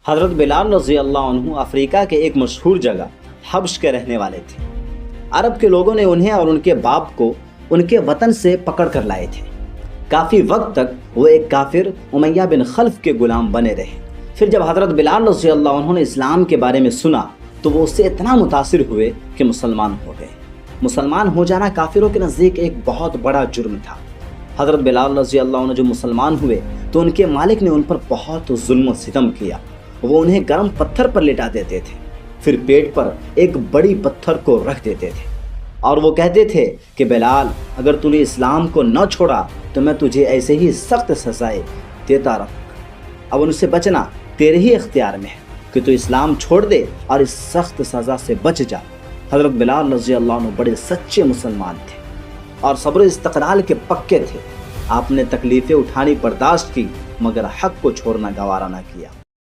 हज़रत बिलाल रज़ी अल्लाह अन्हु अफ्रीका के एक मशहूर जगह हब्श के रहने वाले थे। अरब के लोगों ने उन्हें और उनके बाप को उनके वतन से पकड़ कर लाए थे। काफ़ी वक्त तक वो एक काफिर उमैया बिन खल्फ के गुलाम बने रहे। फिर जब हज़रत बिलाल रज़ी अल्लाह अन्हु ने इस्लाम के बारे में सुना तो वो उससे इतना मुतासिर हुए कि मुसलमान हो गए। मुसलमान हो जाना काफिरों के नज़दीक एक बहुत बड़ा जुर्म था। हज़रत बिलाल रज़ी अल्लाह अन्हु जब मुसलमान हुए तो उनके मालिक ने उन पर बहुत जुल्म सितम किया। वो उन्हें गर्म पत्थर पर लिटा देते थे, फिर पेट पर एक बड़ी पत्थर को रख देते थे और वो कहते थे कि बिलाल, अगर तूने इस्लाम को न छोड़ा तो मैं तुझे ऐसे ही सख्त सजाएं देता रहूँगा। अब उनसे बचना तेरे ही इख्तियार में है कि तू इस्लाम छोड़ दे और इस सख्त सज़ा से बच जा। हज़रत बिलाल रज़ी अल्लाह अन्हु बड़े सच्चे मुसलमान थे और सब्र इस्तक़लाल के पक्के थे। आपने तकलीफ़ें उठानी बर्दाश्त की मगर हक़ को छोड़ना गवारा न किया।